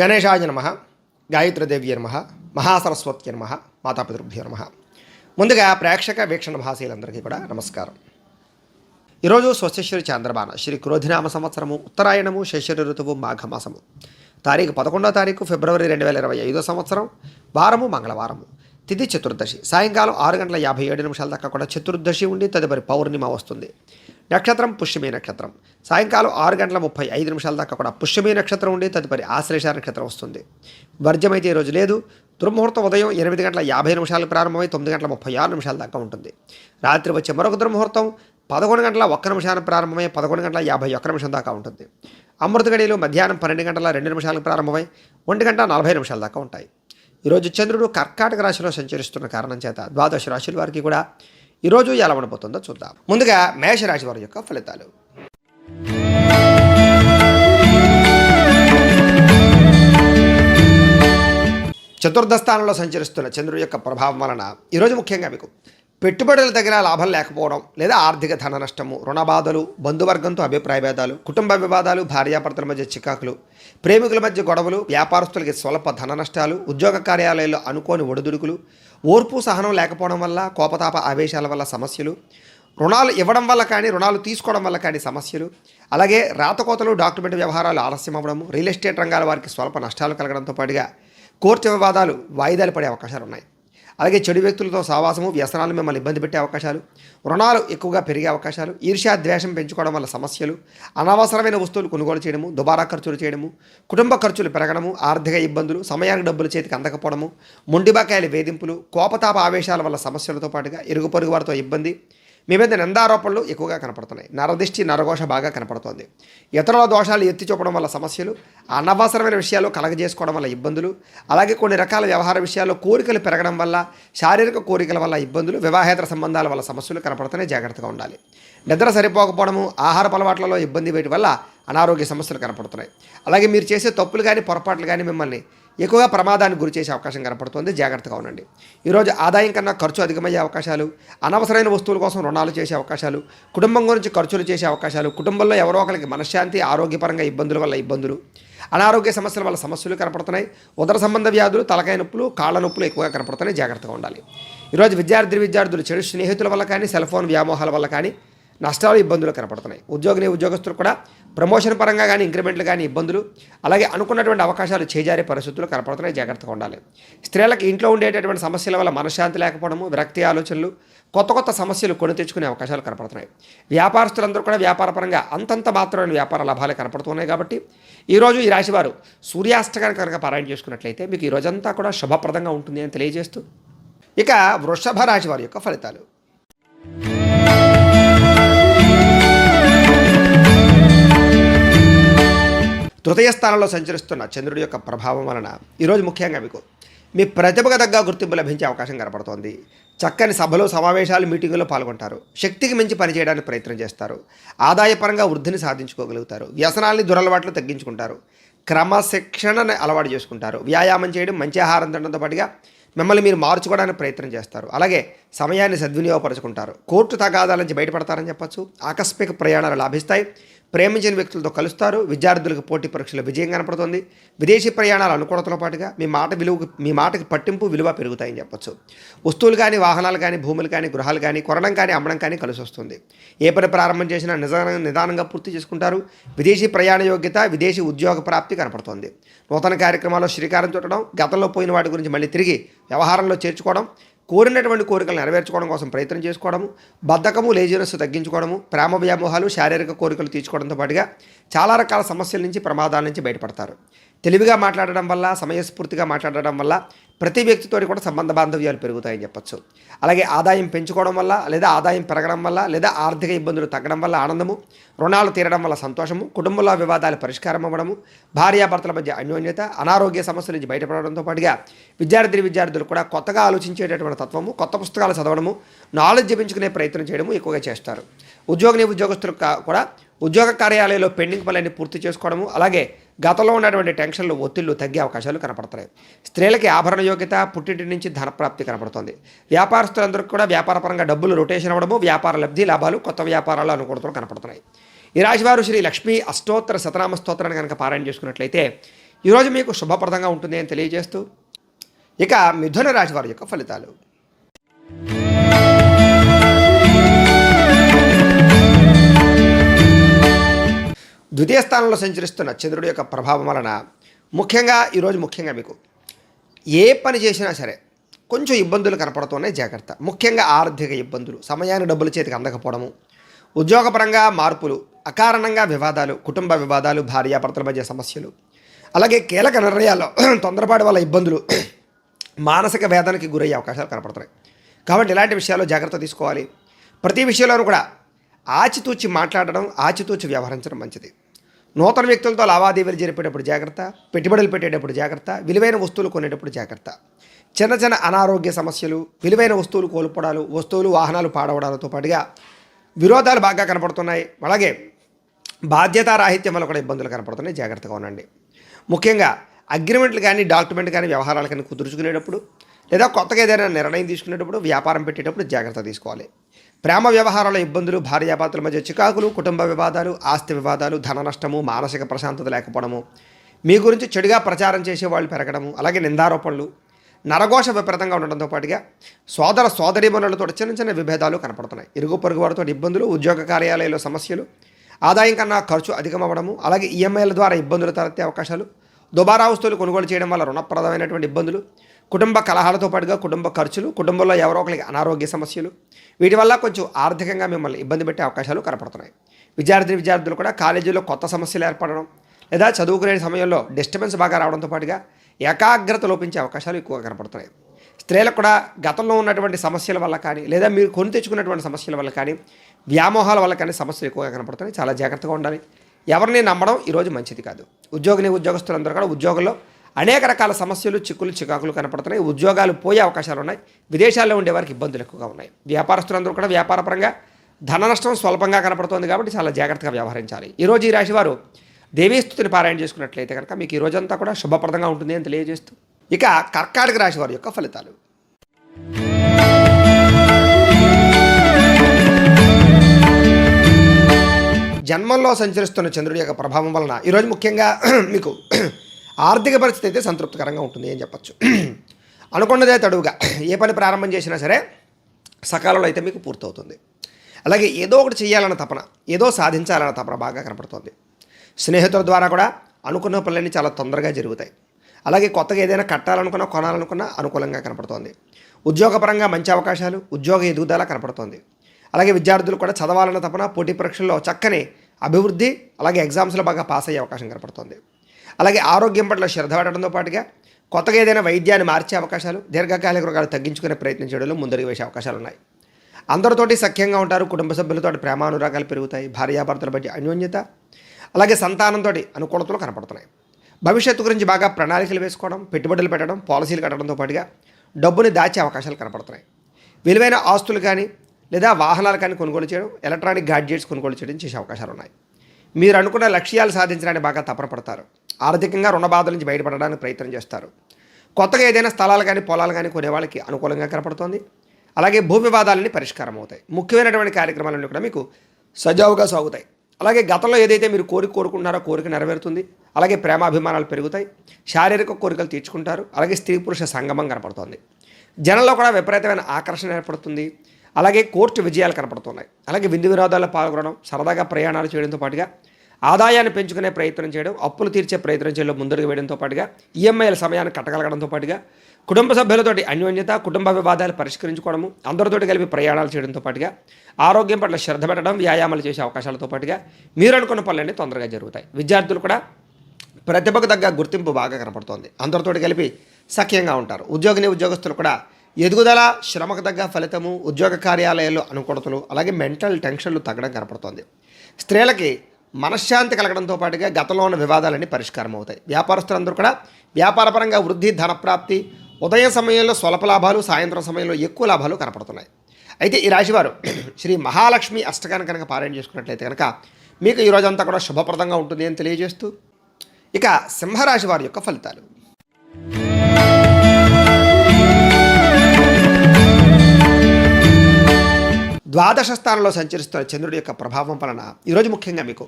గణేశాయ నమః, గాయత్రీదేవ్యై నమః, మహాసరస్వత్యై నమః, మాతాపితృభ్యో నమః. ముందుగా ప్రేక్షక వీక్షణ భాషలందరికీ కూడా నమస్కారం. ఈరోజు స్వస్తిశ్రీ చాంద్రబాణ శ్రీ క్రోధినామ సంవత్సరము ఉత్తరాయణము శశిర ఋతువు మాఘమాసము తారీఖు 11వ తారీఖు ఫిబ్రవరి 2025 సంవత్సరం వారము మంగళవారము. తిథి చతుర్దశి సాయంకాలం 6:57 దాకా కూడా చతుర్దశి ఉండి తదుపరి పౌర్ణిమ వస్తుంది. నక్షత్రం పుష్యమి నక్షత్రం సాయంకాలం 6:35 దాకా కూడా పుష్యమి నక్షత్రం ఉండి తదుపరి ఆశ్లేష నక్షత్రం వస్తుంది. వర్జమైతే ఈరోజు లేదు. దుర్ముహూర్తం ఉదయం 8:50 ప్రారంభమై 9:36 దాకా ఉంటుంది. రాత్రి వచ్చే మరొక దుర్ముహూర్తం 11:01 ప్రారంభమై 11:51 దాకా ఉంటుంది. అమృత గడియలు మధ్యాహ్నం 12:02 ప్రారంభమై 1:40 దాకా ఉంటాయి. ఈరోజు చంద్రుడు కర్కాటక రాశిలో సంచరిస్తున్న కారణం చేత ద్వాదశ రాశుల వారికి కూడా ఈరోజు ఎలా ఉండబోతుందో చూద్దాం. ముందుగా మేషరాశి వారి యొక్క ఫలితాలు. చతుర్థ స్థానంలో సంచరిస్తున్న చంద్రుడి యొక్క ప్రభావం వలన ఈరోజు ముఖ్యంగా మీకు పెట్టుబడుల దగ్గర లాభం లేకపోవడం లేదా ఆర్థిక ధన నష్టము, రుణబాధలు, బంధువర్గంతో అభిప్రాయ భేదాలు, కుటుంబ వివాదాలు, భార్యాభర్తల మధ్య చికాకులు, ప్రేమికుల మధ్య గొడవలు, వ్యాపారస్తులకి స్వల్ప ధన నష్టాలు, ఉద్యోగ కార్యాలయాల్లో అనుకోని ఒడిదుడుకులు, ఓర్పు సహనం లేకపోవడం వల్ల కోపతాప ఆవేశాల వల్ల సమస్యలు, రుణాలు ఇవ్వడం వల్ల కానీ రుణాలు తీసుకోవడం వల్ల కానీ సమస్యలు, అలాగే రాతకోతలు, డాక్యుమెంట్ వ్యవహారాలు ఆలస్యం అవ్వడము, రియల్ ఎస్టేట్ రంగాల వారికి స్వల్ప నష్టాలు కలగడంతో పాటుగా కోర్టు వివాదాలు వాయిదాలు పడే అవకాశాలు ఉన్నాయి. అలాగే చెడు వ్యక్తులతో సహవాసము, వ్యసనాలు మిమ్మల్ని ఇబ్బంది పెట్టే అవకాశాలు, రుణాలు ఎక్కువగా పెరిగే అవకాశాలు, ఈర్ష్యా ద్వేషం పెంచుకోవడం వల్ల సమస్యలు, అనవసరమైన వస్తువులు కొనుగోలు చేయడము, దుబారా ఖర్చులు చేయడము, కుటుంబ ఖర్చులు పెరగడము, ఆర్థిక ఇబ్బందులు, సమయానికి డబ్బులు చేతికి అందకపోవడము, మొండిబకాయల వేధింపులు, కోపతాప ఆవేశాల వల్ల సమస్యలతో పాటుగా ఇరుగు పొరుగు వారితో ఇబ్బంది, మీ మీద నిందారోపణలు ఎక్కువగా కనపడుతున్నాయి. నరదిష్టి నరఘోష బాగా కనపడుతోంది. ఇతరుల దోషాలు ఎత్తి చూపడం వల్ల సమస్యలు, అనవసరమైన విషయాలు కలగజేసుకోవడం వల్ల ఇబ్బందులు, అలాగే కొన్ని రకాల వ్యవహార విషయాల్లో కోరికలు పెరగడం వల్ల, శారీరక కోరికల వల్ల ఇబ్బందులు, వివాహేతర సంబంధాల వల్ల సమస్యలు కనపడుతున్నాయి. జాగ్రత్తగా ఉండాలి. నిద్ర సరిపోకపోవడము, ఆహారపు అలవాట్లలో ఇబ్బంది వేయడం వల్ల అనారోగ్య సమస్యలు కనపడుతున్నాయి. అలాగే మీరు చేసే తప్పులు కానీ పొరపాట్లు కానీ మిమ్మల్ని ఎక్కువగా ప్రమాదానికి గురి చేసే అవకాశం కనపడుతుంది. జాగ్రత్తగా ఉండండి. ఈరోజు ఆదాయం కన్నా ఖర్చు అధికమయ్యే అవకాశాలు, అనవసరమైన వస్తువుల కోసం రుణాలు చేసే అవకాశాలు, కుటుంబం గురించి ఖర్చులు చేసే అవకాశాలు, కుటుంబంలో ఎవరో ఒకరికి మనశ్శాంతి, ఆరోగ్యపరంగా ఇబ్బందుల వల్ల ఇబ్బందులు, అనారోగ్య సమస్యల వల్ల సమస్యలు కనపడుతున్నాయి. ఉదర సంబంధ వ్యాధులు, తలకాయ నొప్పులు, కాళ్ళ నొప్పులు ఎక్కువగా కనపడుతున్నాయి. జాగ్రత్తగా ఉండాలి. ఈరోజు విద్యార్థులు చెడు స్నేహితుల వల్ల కానీ, సెల్ ఫోన్ వ్యామోహాల వల్ల కానీ నష్టాలు, ఇబ్బందులు కనపడుతున్నాయి. ఉద్యోగస్తులు కూడా ప్రమోషన్ పరంగా కానీ, ఇంక్రిమెంట్లు కానీ ఇబ్బందులు, అలాగే అనుకున్నటువంటి అవకాశాలు చేజారే పరిస్థితులు కనపడుతున్నాయి. జాగ్రత్తగా ఉండాలి. స్త్రీలకు ఇంట్లో ఉండేటటువంటి సమస్యల వల్ల మనశ్శాంతి లేకపోవడము, విరక్తి ఆలోచనలు, కొత్త సమస్యలు కొని తెచ్చుకునే అవకాశాలు కనపడుతున్నాయి. వ్యాపారస్తులందరూ కూడా వ్యాపారపరంగా అంతంత మాత్రమైన వ్యాపార లాభాలు కనపడుతున్నాయి. కాబట్టి ఈరోజు ఈ రాశివారు సూర్యాష్టకాన్ని కనుక పారాయణ చేసుకున్నట్లయితే మీకు ఈ రోజంతా కూడా శుభప్రదంగా ఉంటుంది అని తెలియజేస్తూ, ఇక వృషభ రాశి వారి యొక్క ఫలితాలు. తృతీయ స్థానంలో సంచరిస్తున్న చంద్రుడి యొక్క ప్రభావం వలన ఈరోజు ముఖ్యంగా మీకు మీ ప్రతిభకు తగ్గ గుర్తింపు లభించే అవకాశం కనపడుతోంది. చక్కని సభలు, సమావేశాలు, మీటింగుల్లో పాల్గొంటారు. శక్తికి మించి పనిచేయడానికి ప్రయత్నం చేస్తారు. ఆదాయపరంగా వృద్ధిని సాధించుకోగలుగుతారు. వ్యసనాల్ని, దురలవాట్లు తగ్గించుకుంటారు. క్రమశిక్షణను అలవాటు చేసుకుంటారు. వ్యాయామం చేయడం, మంచి ఆహారం తినడంతో పాటుగా మిమ్మల్ని మీరు మార్చుకోవడానికి ప్రయత్నం చేస్తారు. అలాగే సమయాన్ని సద్వినియోగపరుచుకుంటారు. కోర్టు తగాదాల నుంచి బయటపడతారని చెప్పచ్చు. ఆకస్మిక ప్రయాణాలు లాభిస్తాయి. ప్రేమించిన వ్యక్తులతో కలుస్తారు. విద్యార్థులకు పోటీ పరీక్షలో విజయం కనపడుతుంది. విదేశీ ప్రయాణాలు అనుకూలతతో పాటుగా మీ మాటకి పట్టింపు, విలువ పెరుగుతాయని చెప్పచ్చు. వస్తువులు కానీ, వాహనాలు కానీ, భూములు కానీ, గృహాలు కానీ కొనడం కానీ, అమ్మడం కానీ కలిసి వస్తుంది. ఏ పని ప్రారంభం చేసినా నిదానంగా పూర్తి చేసుకుంటారు. విదేశీ ప్రయాణ యోగ్యత, విదేశీ ఉద్యోగ ప్రాప్తి కనపడుతోంది. నూతన కార్యక్రమాల్లో శ్రీకారం చుట్టడం, గతంలో పోయిన వాటి గురించి మళ్ళీ తిరిగి వ్యవహారంలో చేర్చుకోవడం, కోరినటువంటి కోరికలు నెరవేర్చుకోవడం కోసం ప్రయత్నం చేసుకోవడము, బద్ధకము, లేజినెస్ తగ్గించుకోవడము, ప్రేమ వ్యామోహాలు, శారీరక కోరికలు తీర్చుకోవడంతో పాటుగా చాలా రకాల సమస్యల నుంచి, ప్రమాదాల నుంచి బయటపడతారు. తెలివిగా మాట్లాడడం వల్ల, సమయస్ఫూర్తిగా మాట్లాడడం వల్ల ప్రతి వ్యక్తితో కూడా సంబంధ బాంధవ్యాలు పెరుగుతాయని చెప్పచ్చు. అలాగే ఆదాయం పెంచుకోవడం వల్ల, లేదా ఆదాయం పెరగడం వల్ల, లేదా ఆర్థిక ఇబ్బందులు తగ్గడం వల్ల ఆనందము, రుణాలు తీరడం వల్ల సంతోషము, కుటుంబంలో వివాదాలు పరిష్కారం అవ్వడము, భార్యాభర్తల మధ్య అన్యోన్యత, అనారోగ్య సమస్యల నుంచి బయటపడడంతో పాటుగా విద్యార్థులు కూడా కొత్తగా ఆలోచించేటటువంటి తత్వము, కొత్త పుస్తకాలు చదవడము, నాలెడ్జ్ పెంచుకునే ప్రయత్నం చేయడము ఎక్కువగా చేస్తారు. ఉద్యోగస్తులకు కూడా ఉద్యోగ కార్యాలయంలో పెండింగ్ పనులన్నీ పూర్తి చేసుకోవడము, అలాగే గతంలో ఉన్నటువంటి టెన్షన్లు, ఒత్తిళ్లు తగ్గే అవకాశాలు కనపడతాయి. స్త్రీలకి ఆభరణ యోగ్యత, పుట్టింటి నుంచి ధనప్రాప్తి కనపడుతుంది. వ్యాపారస్తులందరికీ కూడా వ్యాపారపరంగా డబ్బులు రొటేషన్ అవ్వడము, వ్యాపార లబ్ధి లాభాలు, కొత్త వ్యాపారాలు అనుకూలతలు కనపడుతున్నాయి. ఈ రాశివారు శ్రీ లక్ష్మీ అష్టోత్తర శతనామ స్తోత్రాన్ని కనుక పారాయణ చేసుకున్నట్లయితే ఈరోజు మీకు శుభప్రదంగా ఉంటుంది అని తెలియజేస్తూ ఇక మిథున రాశి వారి యొక్క ఫలితాలు. ద్వితీయ స్థానంలో సంచరిస్తున్న చంద్రుడి యొక్క ప్రభావం వలన ముఖ్యంగా మీకు ఏ పని చేసినా సరే కొంచెం ఇబ్బందులు కనపడుతున్నాయి, జాగ్రత్త. ముఖ్యంగా ఆర్థిక ఇబ్బందులు, సమయానికి డబ్బుల చేతికి అందకపోవడము, ఉద్యోగపరంగా మార్పులు, అకారణంగా వివాదాలు, కుటుంబ వివాదాలు, భార్యాభర్తల మధ్య సమస్యలు, అలాగే కీలక నిర్ణయాల్లో తొందరపాటు వల్ల ఇబ్బందులు, మానసిక వేదనకి గురయ్యే అవకాశాలు కనపడుతున్నాయి. కాబట్టి ఇలాంటి విషయాల్లో జాగ్రత్త తీసుకోవాలి. ప్రతి విషయంలోనూ కూడా ఆచితూచి మాట్లాడడం, ఆచితూచి వ్యవహరించడం మంచిది. నూతన వ్యక్తులతో లావాదేవీలు జరిపేటప్పుడు జాగ్రత్త, పెట్టుబడులు పెట్టేటప్పుడు జాగ్రత్త, విలువైన వస్తువులు కొనేటప్పుడు జాగ్రత్త. చిన్న అనారోగ్య సమస్యలు, విలువైన వస్తువులు కోల్పోవడాలు, వస్తువులు వాహనాలు పాడవడాలతో పాటుగా విరోధాలు బాగా కనపడుతున్నాయి. అలాగే బాధ్యతారాహిత్యం వల్ల కూడా ఇబ్బందులు కనపడుతున్నాయి, జాగ్రత్తగా ఉండండి. ముఖ్యంగా అగ్రిమెంట్లు కానీ డాక్యుమెంట్ కానీ వ్యవహారాలు కానీ కుదుర్చుకునేటప్పుడు లేదా కొత్తగా ఏదైనా నిర్ణయం తీసుకునేటప్పుడు, వ్యాపారం పెట్టేటప్పుడు జాగ్రత్త తీసుకోవాలి. ప్రేమ వ్యవహారాల ఇబ్బందులు, భార్యాభర్తల మధ్య చికాకులు, కుటుంబ వివాదాలు, ఆస్తి వివాదాలు, ధన నష్టము, మానసిక ప్రశాంతత లేకపోవడము, మీ గురించి చెడుగా ప్రచారం చేసేవాళ్ళు పెరగడము, అలాగే నిందారోపణలు, నరఘోష విపరీతంగా ఉండడంతో పాటుగా సోదరీమణులతో చిన్న విభేదాలు కనపడుతున్నాయి. ఇరుగు పొరుగు వారితో ఇబ్బందులు, ఉద్యోగ కార్యాలయాల్లో సమస్యలు, ఆదాయం కన్నా ఖర్చు అధికమవ్వడము, అలాగే ఈఎంఐల ద్వారా ఇబ్బందులు తలెత్తే అవకాశాలు, దుబారా వస్తువులు కొనుగోలు చేయడం వల్ల రుణప్రదమైనటువంటి ఇబ్బందులు, కుటుంబ కలహాలతో పాటుగా కుటుంబ ఖర్చులు, కుటుంబంలో ఎవరో ఒకరికి అనారోగ్య సమస్యలు, వీటి వల్ల కొంచెం ఆర్థికంగా మిమ్మల్ని ఇబ్బంది పెట్టే అవకాశాలు కనపడుతున్నాయి. విద్యార్థులు కూడా కాలేజీలో కొత్త సమస్యలు ఏర్పడడం లేదా చదువుకునే సమయంలో డిస్టర్బెన్స్ బాగా రావడంతో పాటుగా ఏకాగ్రత లోపించే అవకాశాలు ఎక్కువగా కనపడుతున్నాయి. స్త్రీలకు కూడా గతంలో ఉన్నటువంటి సమస్యల వల్ల కానీ లేదా మీరు కొని తెచ్చుకున్నటువంటి సమస్యల వల్ల కానీ వ్యామోహాల వల్ల కానీ సమస్యలు ఎక్కువగా కనపడుతున్నాయి, చాలా జాగ్రత్తగా ఉండాలి. ఎవరిని నమ్మడం ఈరోజు మంచిది కాదు. ఉద్యోగస్తులందరూ కూడా ఉద్యోగంలో అనేక రకాల సమస్యలు, చికాకులు కనపడుతున్నాయి. ఉద్యోగాలు పోయే అవకాశాలు ఉన్నాయి. విదేశాల్లో ఉండే వారికి ఇబ్బందులు ఎక్కువగా ఉన్నాయి. వ్యాపారస్తులందరూ కూడా వ్యాపారపరంగా ధన నష్టం స్వల్పంగా కనపడుతుంది కాబట్టి చాలా జాగ్రత్తగా వ్యవహరించాలి. ఈరోజు ఈ రాశి వారు దేవీస్తుతిని పారాయణ చేసుకున్నట్లయితే కనుక మీకు ఈ రోజంతా కూడా శుభప్రదంగా ఉంటుంది అని తెలియజేస్తూ ఇక కర్కాటక రాశి వారి యొక్క ఫలితాలు. జన్మంలో సంచరిస్తున్న చంద్రుడి యొక్క ప్రభావం వలన ఈరోజు ముఖ్యంగా మీకు ఆర్థిక పరిస్థితి అయితే సంతృప్తికరంగా ఉంటుంది అని చెప్పచ్చు. అనుకున్నదే తడువుగా ఏ పని ప్రారంభం చేసినా సరే సకాలంలో అయితే మీకు పూర్తవుతుంది. అలాగే ఏదో ఒకటి చేయాలన్న తపన, ఏదో సాధించాలన్న తపన బాగా కనపడుతుంది. స్నేహితుల ద్వారా కూడా అనుకున్న పనులన్నీ చాలా తొందరగా జరుగుతాయి. అలాగే కొత్తగా ఏదైనా కట్టాలనుకున్నా, కొనాలనుకున్నా అనుకూలంగా కనపడుతోంది. ఉద్యోగపరంగా మంచి అవకాశాలు, ఉద్యోగ ఎదుగుదల కనపడుతోంది. అలాగే విద్యార్థులు కూడా చదవాలన్న తపన, పోటీ పరీక్షల్లో చక్కని అభివృద్ధి, అలాగే ఎగ్జామ్స్లో బాగా పాస్ అయ్యే అవకాశం కనపడుతుంది. అలాగే ఆరోగ్యం పట్ల శ్రద్ధ పెట్టడంతో పాటుగా కొత్తగా ఏదైనా వైద్యాన్ని మార్చే అవకాశాలు, దీర్ఘకాలిక రోగాలు తగ్గించుకునే ప్రయత్నం చేయడంలో ముందడుగు వేసే అవకాశాలు ఉన్నాయి. అందరితోటి సఖ్యంగా ఉంటారు. కుటుంబ సభ్యులతో ప్రేమానురాగాలు పెరుగుతాయి. భార్యాభర్తల మధ్య అన్యోన్యత, అలాగే సంతానంతో అనుకూలతలు కనపడుతున్నాయి. భవిష్యత్తు గురించి బాగా ప్రణాళికలు వేసుకోవడం, పెట్టుబడులు పెట్టడం, పాలసీలు కట్టడంతో పాటుగా డబ్బుని దాచే అవకాశాలు కనపడుతున్నాయి. విలువైన ఆస్తులు కానీ లేదా వాహనాలు కానీ కొనుగోలు చేయడం, ఎలక్ట్రానిక్ గాడ్జెట్స్ కొనుగోలు చేయడం చేసే అవకాశాలు ఉన్నాయి. మీరు అనుకున్న లక్ష్యాలు సాధించడానికి బాగా తపన పడతారు. ఆర్థికంగా రుణ బాధల నుంచి బయటపడడానికి ప్రయత్నం చేస్తారు. కొత్తగా ఏదైనా స్థలాలు కానీ పొలాలు కానీ కొనే వాళ్ళకి అనుకూలంగా కనపడుతోంది. అలాగే భూ వివాదాలన్నీ పరిష్కారం అవుతాయి. ముఖ్యమైనటువంటి కార్యక్రమాలన్నీ కూడా మీకు సజావుగా సాగుతాయి. అలాగే గతంలో ఏదైతే మీరు కోరుకుంటున్నారో కోరిక నెరవేరుతుంది. అలాగే ప్రేమాభిమానాలు పెరుగుతాయి. శారీరక కోరికలు తీర్చుకుంటారు. అలాగే స్త్రీ పురుష సంగమం కనపడుతోంది. జనంలో కూడా విపరీతమైన ఆకర్షణ ఏర్పడుతుంది. అలాగే కోర్టు విజయాలు కనపడుతున్నాయి. అలాగే విందు వినోదాల్లో పాల్గొనడం, సరదాగా ప్రయాణాలు చేయడంతో పాటుగా ఆదాయాన్ని పెంచుకునే ప్రయత్నం చేయడం, అప్పులు తీర్చే ప్రయత్నం చేయడం ముందడుగు వేయడంతో పాటుగా ఈఎంఐల సమయాన్ని కట్టగలగడంతో పాటుగా కుటుంబ సభ్యులతోటి అన్యోన్యత, కుటుంబ వివాదాలు పరిష్కరించుకోవడము, అందరితోటి కలిపి ప్రయాణాలు చేయడంతో పాటుగా ఆరోగ్యం పట్ల శ్రద్ధ పెట్టడం, వ్యాయామాలు చేసే అవకాశాలతో పాటుగా మీరు అనుకున్న పనులన్నీ తొందరగా జరుగుతాయి. విద్యార్థులు కూడా ప్రతిభకు తగ్గ గుర్తింపు బాగా కనపడుతోంది. అందరితోటి కలిపి సఖ్యంగా ఉంటారు. ఉద్యోగస్తులు కూడా ఎదుగుదల, శ్రమకు తగ్గ ఫలితము, ఉద్యోగ కార్యాలయాల్లో అనుకూలతలు, అలాగే మెంటల్ టెన్షన్లు తగ్గడం కనపడుతోంది. స్త్రీలకి మనశ్శాంతి కలగడంతో పాటుగా గతంలో ఉన్న వివాదాలన్నీ పరిష్కారం అవుతాయి. వ్యాపారస్తులందరూ కూడా వ్యాపారపరంగా వృద్ధి, ధనప్రాప్తి, ఉదయం సమయంలో స్వల్ప లాభాలు, సాయంత్రం సమయంలో ఎక్కువ లాభాలు కనపడుతున్నాయి. అయితే ఈ రాశివారు శ్రీ మహాలక్ష్మి అష్టకాన్ని కనుక పారాయణ చేసుకున్నట్లయితే కనుక మీకు ఈ రోజంతా కూడా శుభప్రదంగా ఉంటుంది అని తెలియజేస్తూ ఇక సింహరాశి వారి యొక్క ఫలితాలు. ద్వాదశ స్థానంలో సంచరిస్తున్న చంద్రుడి యొక్క ప్రభావం వలన ఈరోజు ముఖ్యంగా మీకు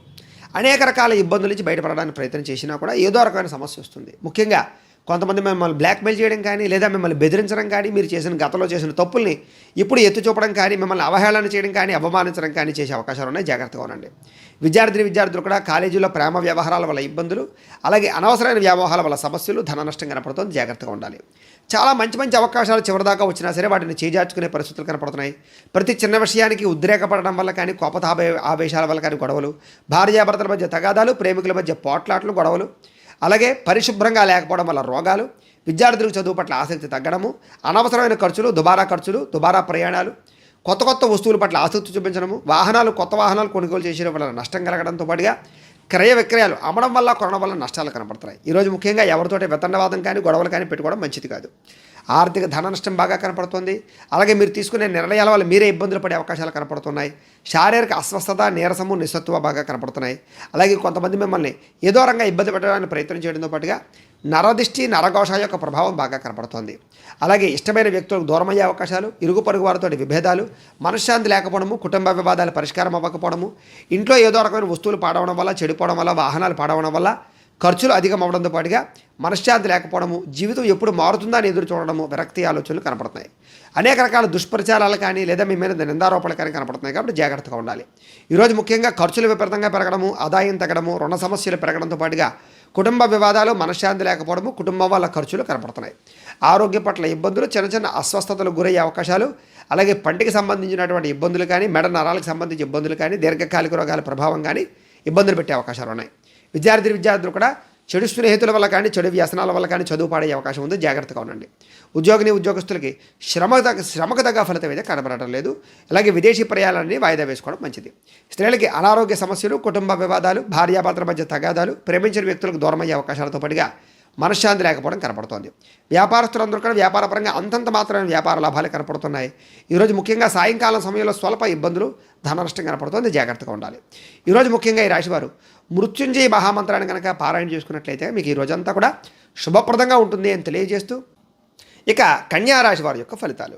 అనేక రకాల ఇబ్బందుల నుంచి బయటపడడానికి ప్రయత్నం చేసినా కూడా ఏదో రకమైన సమస్య వస్తుంది. ముఖ్యంగా కొంతమంది మిమ్మల్ని బ్లాక్మెయిల్ చేయడం కానీ, లేదా మిమ్మల్ని బెదిరించడం కానీ, మీరు గతంలో చేసిన తప్పుల్ని ఇప్పుడు ఎత్తి చూపడం కానీ, మిమ్మల్ని అవహేళన చేయడం కానీ, అవమానించడం కానీ చేసే అవకాశాలు ఉన్నాయి. జాగ్రత్తగా ఉండండి. విద్యార్థులు కూడా కాలేజీలో ప్రేమ వ్యవహారాల వల్ల ఇబ్బందులు, అలాగే అనవసరమైన వ్యామోహాల వల్ల సమస్యలు, ధన నష్టం కనపడుతుంది. జాగ్రత్తగా ఉండాలి. చాలా మంచి అవకాశాలు చివరిదాకా వచ్చినా సరే వాటిని చేజార్చుకునే పరిస్థితులు కనపడుతున్నాయి. ప్రతి చిన్న విషయానికి ఉద్రేకపడడం వల్ల కానీ, ఆవేశాల వల్ల కానీ గొడవలు, భార్యాభర్తల మధ్య తగాదాలు, ప్రేమికుల మధ్య పోట్లాట్లు, గొడవలు, అలాగే పరిశుభ్రంగా లేకపోవడం వల్ల రోగాలు, విద్యార్థులకు చదువు పట్ల ఆసక్తి తగ్గడము, అనవసరమైన ఖర్చులు, దుబారా ప్రయాణాలు, కొత్త వస్తువుల పట్ల ఆసక్తి చూపించడము, కొత్త వాహనాలు కొనుగోలు చేసిన వల్ల నష్టం కలగడంతో పాటుగా క్రయ విక్రయాలు అమ్మడం వల్ల, కొనడం వల్ల నష్టాలు కనపడుతున్నాయి. ఈరోజు ముఖ్యంగా ఎవరితోటి వితండవాదం కానీ, గొడవలు కానీ పెట్టుకోవడం మంచిది కాదు. ఆర్థిక ధన నష్టం బాగా కనపడుతుంది. అలాగే మీరు తీసుకునే నిర్ణయాల వల్ల మీరే ఇబ్బందులు పడే అవకాశాలు కనపడుతున్నాయి. శారీరక అస్వస్థత, నీరసము, నిస్సత్తువ బాగా కనపడుతున్నాయి. అలాగే కొంతమంది మిమ్మల్ని ఏదో రంగా ఇబ్బంది పెట్టడానికి ప్రయత్నం చేయడంతో పాటుగా నరదిష్టి, నరఘోష యొక్క ప్రభావం బాగా కనపడుతోంది. అలాగే ఇష్టమైన వ్యక్తులకు దూరమయ్యే అవకాశాలు, ఇరుగు పొరుగు వారితో విభేదాలు, మనశ్శాంతి లేకపోవడము, కుటుంబ వివాదాలు పరిష్కారం అవ్వకపోవడము, ఇంట్లో ఏదో రకమైన వస్తువులు పాడవడం వల్ల, చెడిపోవడం వల్ల, వాహనాలు పాడవడం వల్ల ఖర్చులు అధికం అవ్వడంతో పాటుగా మనశ్శాంతి లేకపోవడము, జీవితం ఎప్పుడు మారుతుందా అని ఎదురు చూడడము, విరక్తి ఆలోచనలు కనపడుతున్నాయి. అనేక రకాల దుష్ప్రచారాలు కానీ, లేదా మీ మీద నిందారోపణలు కానీ కనపడుతున్నాయి. కాబట్టి జాగ్రత్తగా ఉండాలి. ఈరోజు ముఖ్యంగా ఖర్చులు విపరీతంగా పెరగడము, ఆదాయం తగ్గడము, రుణ సమస్యలు పెరగడంతో పాటుగా కుటుంబ వివాదాలు, మనశ్శాంతి లేకపోవడము, కుటుంబం వల్ల ఖర్చులు కనపడుతున్నాయి. ఆరోగ్య పట్ల ఇబ్బందులు, చిన్న అస్వస్థతలకు గురయ్యే అవకాశాలు, అలాగే పంటికి సంబంధించినటువంటి ఇబ్బందులు కానీ, మెడ నరాలకు సంబంధించిన ఇబ్బందులు కానీ, దీర్ఘకాలిక రోగాల ప్రభావం కానీ ఇబ్బందులు పెట్టే అవకాశాలు ఉన్నాయి. విద్యార్థులు కూడా చెడు స్నేహితుల వల్ల కానీ, చెడు వ్యసనాల వల్ల కానీ చదువు పాడే అవకాశం ఉంది. జాగ్రత్తగా ఉండండి. ఉద్యోగస్తులకి శ్రమకు తగ్గ ఫలితం అయితే కనబడటం లేదు. అలాగే విదేశీ ప్రయాణాలని వాయిదా వేసుకోవడం మంచిది. స్త్రీలకి అనారోగ్య సమస్యలు, కుటుంబ వివాదాలు, భార్యాభర్తల మధ్య తగాదాలు, ప్రేమించిన వ్యక్తులకు దూరమయ్యే అవకాశాలతో పాటుగా మనశ్శాంతి లేకపోవడం కనపడుతోంది. వ్యాపారస్తులందరూ కూడా వ్యాపారపరంగా అంతంత మాత్రమే వ్యాపార లాభాలు కనపడుతున్నాయి. ఈరోజు ముఖ్యంగా సాయంకాలం సమయంలో స్వల్ప ఇబ్బందులు, ధన నష్టం కనపడుతుంది. జాగ్రత్తగా ఉండాలి. ఈరోజు ముఖ్యంగా ఈ రాశివారు మృత్యుంజయ మహామంత్రాన్ని కనుక పారాయణ చేసుకున్నట్లయితే మీకు ఈ రోజంతా కూడా శుభప్రదంగా ఉంటుంది అని తెలియజేస్తూ, ఇక కన్యా రాశి వారి యొక్క ఫలితాలు.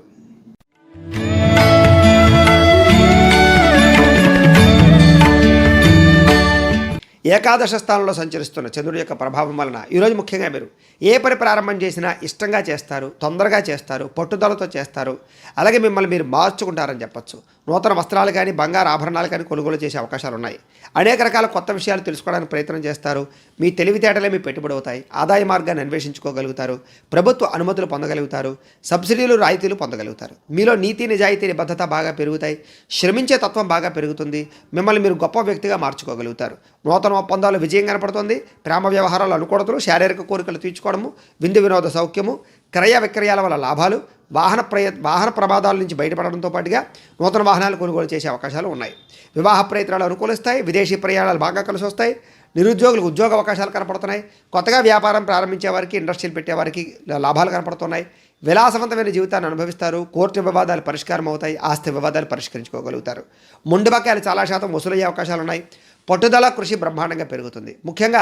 ఏకాదశ స్థానంలో సంచరిస్తున్న చంద్రుడి యొక్క ప్రభావం వలన ఈరోజు ముఖ్యంగా మీరు ఏ పని ప్రారంభం చేసినా ఇష్టంగా చేస్తారు, తొందరగా చేస్తారు, పట్టుదలతో చేస్తారు. అలాగే మిమ్మల్ని మీరు మార్చుకుంటారని చెప్పచ్చు. నూతన వస్త్రాలు కానీ, బంగారు ఆభరణాలు కానీ కొనుగోలు చేసే అవకాశాలు ఉన్నాయి. అనేక రకాల కొత్త విషయాలు తెలుసుకోవడానికి ప్రయత్నం చేస్తారు. మీ తెలివితేటలే మీ పెట్టుబడి అవుతాయి. ఆదాయ మార్గాన్ని అన్వేషించుకోగలుగుతారు. ప్రభుత్వ అనుమతులు పొందగలుగుతారు. సబ్సిడీలు, రాయితీలు పొందగలుగుతారు. మీలో నీతి, నిజాయితీ, నిబద్ధత బాగా పెరుగుతాయి. శ్రమించే తత్వం బాగా పెరుగుతుంది. మిమ్మల్ని మీరు గొప్ప వ్యక్తిగా మార్చుకోగలుగుతారు. నూతన ఒప్పందాలు విజయం కనపడుతుంది. ప్రేమ వ్యవహారాలు అనుకూడతలు, శారీరక కోరికలు తీర్చుకోవడము, విందు వినోద సౌఖ్యము, క్రయ విక్రయాల వల్ల లాభాలు, వాహన ప్రమాదాల నుంచి బయటపడడంతో పాటుగా నూతన వాహనాలు కొనుగోలు చేసే అవకాశాలు ఉన్నాయి. వివాహ ప్రయత్నాలు అనుకూలిస్తాయి. విదేశీ ప్రయాణాలు బాగా కలిసి వస్తాయి. నిరుద్యోగులకు ఉద్యోగ అవకాశాలు కనపడుతున్నాయి. కొత్తగా వ్యాపారం ప్రారంభించే వారికి, ఇండస్ట్రీలు పెట్టేవారికి లాభాలు కనపడుతున్నాయి. విలాసవంతమైన జీవితాన్ని అనుభవిస్తారు. కోర్టు వివాదాలు పరిష్కారం అవుతాయి. ఆస్తి వివాదాలు పరిష్కరించుకోగలుగుతారు. మొండి బకాయిలు చాలా శాతం వసూలయ్యే అవకాశాలు ఉన్నాయి. పట్టుదల, కృషి బ్రహ్మాండంగా పెరుగుతుంది. ముఖ్యంగా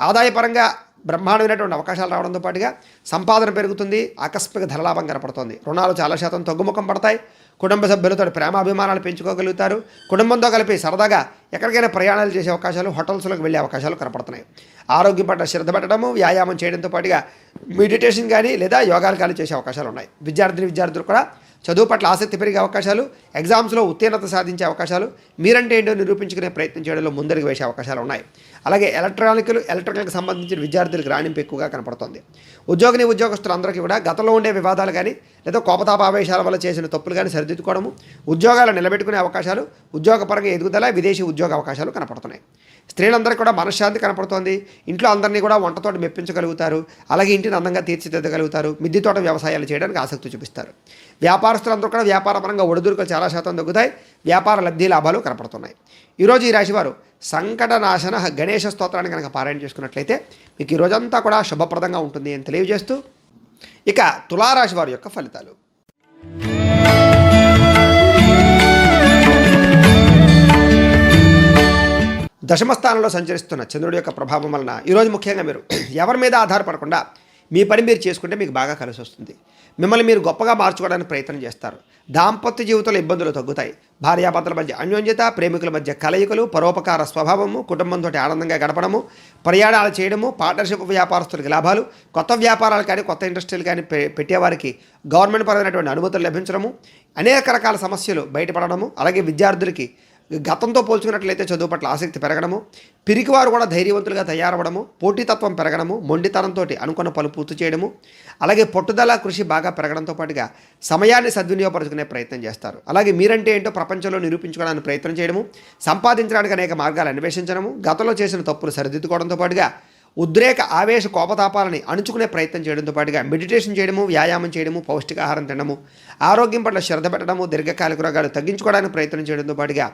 ఆదాయపరంగా బ్రహ్మాండమైనటువంటి అవకాశాలు రావడంతో పాటుగా సంపాదన పెరుగుతుంది. ఆకస్మిక ధనలాభం కనపడుతుంది. రుణాలు చాలా శాతం తగ్గుముఖం పడతాయి. కుటుంబ సభ్యులతో ప్రేమాభిమానాలు పెంచుకోగలుగుతారు. కుటుంబంతో కలిపి సరదాగా ఎక్కడికైనా ప్రయాణాలు చేసే అవకాశాలు, హోటల్స్లోకి వెళ్ళే అవకాశాలు కనపడుతున్నాయి. ఆరోగ్యం పట్ల శ్రద్ధ పెట్టడము, వ్యాయామం చేయడంతో పాటుగా మెడిటేషన్ కానీ లేదా యోగాలు కానీ చేసే అవకాశాలు ఉన్నాయి. విద్యార్థులు కూడా చదువు పట్ల ఆసక్తి పెరిగే అవకాశాలు, ఎగ్జామ్స్లో ఉత్తీర్ణత సాధించే అవకాశాలు, మీరంటే ఏంటో నిరూపించుకునే ప్రయత్నం చేయడంలో ముందడుగు వేసే అవకాశాలు ఉన్నాయి. అలాగే ఎలక్ట్రికల్కి సంబంధించిన విద్యార్థులకు రాణింపు ఎక్కువగా కనపడుతుంది. ఉద్యోగస్తులందరికీ కూడా గతంలో ఉండే వివాదాలు కానీ లేదా కోపతాపావేశాల వల్ల చేసిన తప్పులు కానీ సరిదిద్దుకోవడము, ఉద్యోగాలు నిలబెట్టుకునే అవకాశాలు, ఉద్యోగపరంగా ఎదుగుదల, విదేశీ ఉద్యోగ అవకాశాలు కనపడుతున్నాయి. స్త్రీలందరికీ కూడా మనశ్శాంతి కనపడుతోంది. ఇంట్లో అందరినీ కూడా వంటతోటి మెప్పించగలుగుతారు. అలాగే ఇంటిని అందంగా తీర్చిదిద్దగలుగుతారు. మిద్దె తోట వ్యవసాయాలు చేయడానికి ఆసక్తి చూపిస్తారు. వ్యాపారస్తులందరూ కూడా వ్యాపారపరంగా ఒడిదుడుకులు చాలా శాతం తగ్గుతాయి. వ్యాపార లబ్ధి లాభాలు కనపడుతున్నాయి. ఈరోజు ఈ రాశివారు సంకటనాశన గణేష స్తోత్రాన్ని కనుక పారాయణ చేసుకున్నట్లయితే మీకు ఈ రోజంతా కూడా శుభప్రదంగా ఉంటుంది అని తెలియజేస్తూ, ఇక తులారాశి వారి యొక్క ఫలితాలు. దశమ స్థానంలో సంచరిస్తున్న చంద్రుడి యొక్క ప్రభావం వలన ఈరోజు ముఖ్యంగా మీరు ఎవరి మీద ఆధారపడకుండా మీ పని మీరు చేసుకుంటే మీకు బాగా కలిసి వస్తుంది. మిమ్మల్ని మీరు గొప్పగా మార్చుకోవడానికి ప్రయత్నం చేస్తారు. దాంపత్య జీవితంలో ఇబ్బందులు తగ్గుతాయి. భార్యాభర్తల మధ్య అన్యోన్యత, ప్రేమికుల మధ్య కలయికలు, పరోపకార స్వభావము, కుటుంబంతో ఆనందంగా గడపడము, ప్రయాణాలు చేయడము, పార్ట్నర్షిప్ వ్యాపారస్తులకి లాభాలు, కొత్త వ్యాపారాలు కానీ కొత్త ఇండస్ట్రీలు కానీ పెట్టేవారికి గవర్నమెంట్ పరమైనటువంటి అనుమతులు లభించడము, అనేక రకాల సమస్యలు బయటపడడము, అలాగే విద్యార్థులకి గతంతో పోల్చుకున్నట్లయితే చదువు పట్ల ఆసక్తి పెరగడము, పిరికివారు కూడా ధైర్యవంతులుగా తయారవడము, పోటీతత్వం పెరగడము, మొండితనంతో అనుకున్న పనులు పూర్తి చేయడము, అలాగే పట్టుదల కృషి బాగా పెరగడంతో పాటుగా సమయాన్ని సద్వినియోగపరుచుకునే ప్రయత్నం చేస్తారు. అలాగే మీరంటే ఏంటో ప్రపంచంలో నిరూపించుకోవడానికి ప్రయత్నం చేయడము, సంపాదించడానికి అనేక మార్గాలు అన్వేషించడము, గతంలో చేసిన తప్పులు సరిదిద్దుకోవడంతో పాటుగా ఉద్రేక ఆవేశ కోపతాపాలని అణుచుకునే ప్రయత్నం చేయడంతో పాటుగా మెడిటేషన్ చేయడము, వ్యాయామం చేయడము, పౌష్టికాహారం తినడము, ఆరోగ్యం పట్ల శ్రద్ధ పెట్టడము, దీర్ఘకాలిక రోగాలు తగ్గించుకోవడానికి ప్రయత్నం చేయడంతో పాటుగా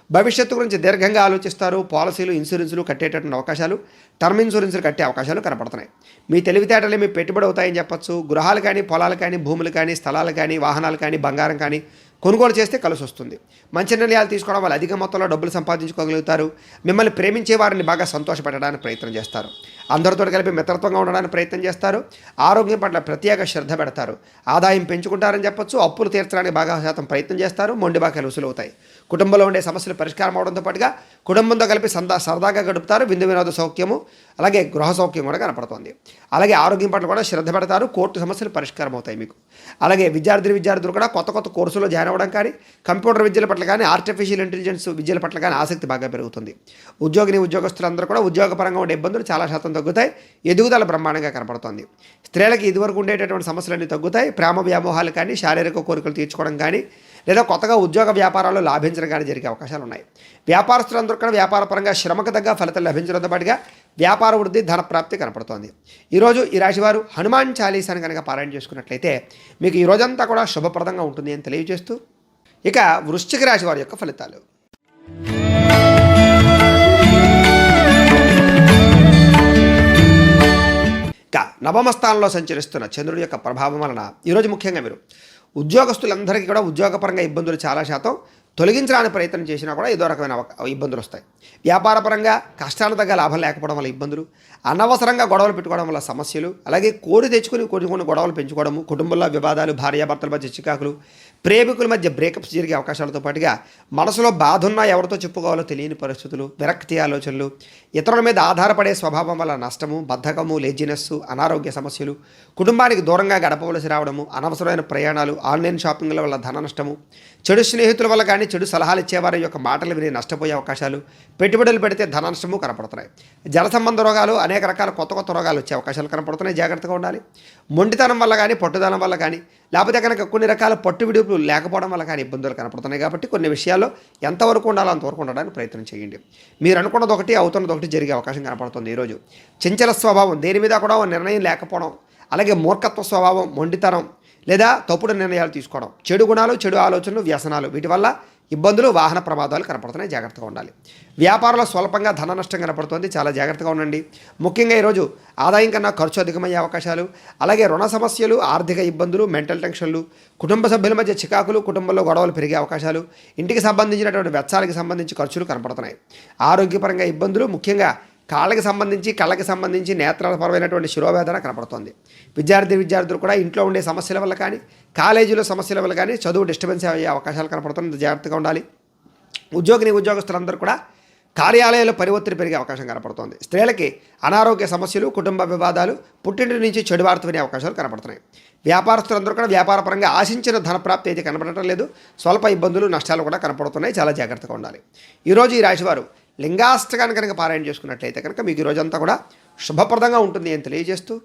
భవిష్యత్తు గురించి దీర్ఘంగా ఆలోచిస్తారు. పాలసీలు, ఇన్సూరెన్సులు కట్టేటటువంటి అవకాశాలు, టర్మ్ ఇన్సూరెన్సులు కట్టే అవకాశాలు కనపడుతున్నాయి. మీ తెలివితేటలే మీ పెట్టుబడి అవుతాయని చెప్పచ్చు. గృహాలు కానీ, పొలాలు కానీ, భూములు కానీ, స్థలాలు కానీ, వాహనాలు కానీ, బంగారం కానీ కొనుగోలు చేస్తే కలిసి వస్తుంది. మంచి నిర్ణయాలు తీసుకోవడం వల్ల అధిక మొత్తంలో డబ్బులు సంపాదించుకోగలుగుతారు. మిమ్మల్ని ప్రేమించే వారిని బాగా సంతోషపెట్టడానికి ప్రయత్నం చేస్తారు. అందరితో కలిపి మిత్రత్వంగా ఉండడానికి ప్రయత్నం చేస్తారు. ఆరోగ్యం పట్ల ప్రత్యేక శ్రద్ధ పెడతారు. ఆదాయం పెంచుకుంటారని చెప్పొచ్చు. అప్పులు తీర్చడానికి బాగా శాతం ప్రయత్నం చేస్తారు. మొండి బాకీలు వసూలు అవుతాయి. కుటుంబంలో ఉండే సమస్యలు పరిష్కారం అవడంతో పాటుగా కుటుంబంతో కలిపి సరదాగా గడుపుతారు. విందు వినోద సౌఖ్యము, అలాగే గృహ సౌఖ్యం కూడా కనపడుతుంది. అలాగే ఆరోగ్యం పట్ల కూడా శ్రద్ధ పెడతారు. కోర్టు సమస్యలు పరిష్కారం అవుతాయి మీకు. అలాగే విద్యార్థులు కూడా కొత్త కోర్సులో జాయిన్ అవ్వడం కానీ, కంప్యూటర్ విద్యల పట్ల కానీ, ఆర్టిఫిషియల్ ఇంటెలిజెన్స్ విద్యల పట్ల కానీ ఆసక్తి బాగా పెరుగుతుంది. ఉద్యోగస్తులందరూ కూడా ఉద్యోగపరంగా ఉండే ఇబ్బందులు చాలా శాతం తగ్గుతాయి. ఎదుగుదల బ్రహ్మాండంగా కనపడుతుంది. స్త్రీలకి ఇదివరకు ఉండేటటువంటి సమస్యలన్నీ తగ్గుతాయి. ప్రేమ వ్యామోహాలు కానీ, శారీరక కోరికలు తీర్చుకోవడం కానీ, లేదా కొత్తగా ఉద్యోగ వ్యాపారాల్లో లాభించడం కానీ జరిగే అవకాశాలు ఉన్నాయి. వ్యాపారస్తులందరూ కూడా వ్యాపారపరంగా శ్రమకు తగ్గ ఫలితాలు లభించడంతో పాటుగా వ్యాపార వృద్ధి, ధన ప్రాప్తి కనపడుతోంది. ఈరోజు ఈ రాశివారు హనుమాన్ చాలీసాని కనుక పారాయణ చేసుకున్నట్లయితే మీకు ఈ రోజంతా కూడా శుభప్రదంగా ఉంటుంది అని తెలియజేస్తూ, ఇక వృశ్చిక రాశి వారి యొక్క ఫలితాలు. ఇక నవమ స్థానంలో సంచరిస్తున్న చంద్రుడి యొక్క ప్రభావం వలన ఈరోజు ముఖ్యంగా మీరు ఉద్యోగస్తులందరికీ కూడా ఉద్యోగపరంగా ఇబ్బందులు చాలా శాతం తొలగించడానికి ప్రయత్నం చేసినా కూడా ఏదో రకమైన ఇబ్బందులు వస్తాయి. వ్యాపారపరంగా కష్టాలు తగ్గ లాభం లేకపోవడం వల్ల ఇబ్బందులు, అనవసరంగా గొడవలు పెట్టుకోవడం వల్ల సమస్యలు, అలాగే కోడి తెచ్చుకుని కొన్ని గొడవలు పెంచుకోవడము, కుటుంబంలో వివాదాలు, భార్యాభర్తల మధ్య చికాకులు, ప్రేమికుల మధ్య బ్రేకప్స్ జరిగే అవకాశాలతో పాటుగా మనసులో బాధ ఉన్నా ఎవరితో చెప్పుకోవాలో తెలియని పరిస్థితులు, విరక్తి ఆలోచనలు, ఇతరుల మీద ఆధారపడే స్వభావం వల్ల నష్టము, బద్ధకము, లేజినెస్సు, అనారోగ్య సమస్యలు, కుటుంబానికి దూరంగా గడపవలసి రావడము, అనవసరమైన ప్రయాణాలు, ఆన్లైన్ షాపింగ్ల వల్ల ధన నష్టము, చెడు స్నేహితుల వల్ల కానీ చెడు సలహాలు ఇచ్చేవారి యొక్క మాటలు విని నష్టపోయే అవకాశాలు, పెట్టుబడులు పెడితే ధన నష్టము కనపడుతున్నాయి. జల సంబంధ రోగాలు, అనేక రకాల కొత్త రోగాలు వచ్చే అవకాశాలు కనపడుతున్నాయి. జాగ్రత్తగా ఉండాలి. మొండితనం వల్ల కానీ, పట్టుదనం వల్ల కానీ, లేకపోతే కనుక కొన్ని రకాల పట్టు విడుపులు లేకపోవడం వల్ల కానీ ఇబ్బందులు కనపడుతున్నాయి. కాబట్టి కొన్ని విషయాల్లో ఎంతవరకు ఉండాలో అంతవరకు ఉండడానికి ప్రయత్నం చేయండి. మీరు అనుకున్నది ఒకటి, అవుతున్నది ఒకటి జరిగే అవకాశం కనపడుతుంది. ఈరోజు చంచల స్వభావం, దేని మీద కూడా నిర్ణయం లేకపోవడం, అలాగే మూర్ఖత్వ స్వభావం, మొండితనం లేదా తప్పుడు నిర్ణయాలు తీసుకోవడం, చెడు గుణాలు, చెడు ఆలోచనలు, వ్యసనాలు, వీటి వల్ల ఇబ్బందులు, వాహన ప్రమాదాలు కనపడుతున్నాయి. జాగ్రత్తగా ఉండాలి. వ్యాపారంలో స్వల్పంగా ధన నష్టం కనపడుతుంది. చాలా జాగ్రత్తగా ఉండండి. ముఖ్యంగా ఈరోజు ఆదాయం కన్నా ఖర్చు అధికమయ్యే అవకాశాలు, అలాగే రుణ సమస్యలు, ఆర్థిక ఇబ్బందులు, మెంటల్ టెన్షన్లు, కుటుంబ సభ్యుల మధ్య చికాకులు, కుటుంబంలో గొడవలు పెరిగే అవకాశాలు, ఇంటికి సంబంధించినటువంటి వెచ్చాలకి సంబంధించి ఖర్చులు కనపడుతున్నాయి. ఆరోగ్యపరంగా ఇబ్బందులు, ముఖ్యంగా కళ్ళకి సంబంధించి నేత్రపరమైనటువంటి శిరోవేదన కనపడుతుంది. విద్యార్థులు కూడా ఇంట్లో ఉండే సమస్యల వల్ల కానీ, కాలేజీలో సమస్యల వల్ల కానీ చదువు డిస్టర్బెన్స్ అయ్యే అవకాశాలు కనపడుతుంది. జాగ్రత్తగా ఉండాలి. ఉద్యోగస్తులందరూ కూడా కార్యాలయాల్లో పరివర్తన పెరిగే అవకాశం కనపడుతోంది. స్త్రీలకి అనారోగ్య సమస్యలు, కుటుంబ వివాదాలు, పుట్టింటి నుంచి చెడు వార్త వినే అవకాశాలు కనపడుతున్నాయి. వ్యాపారస్తులందరూ కూడా వ్యాపారపరంగా ఆశించిన ధన ప్రాప్తి అయితే కనపడటం లేదు. స్వల్ప ఇబ్బందులు, నష్టాలు కూడా కనపడుతున్నాయి. చాలా జాగ్రత్తగా ఉండాలి. ఈరోజు ఈ రాశివారు లింగాష్టకాన్ని కనుక పారాయణ చేసుకున్నట్లయితే కనుక మీకు ఈ రోజంతా కూడా శుభప్రదంగా ఉంటుంది అని తెలియజేస్తూ,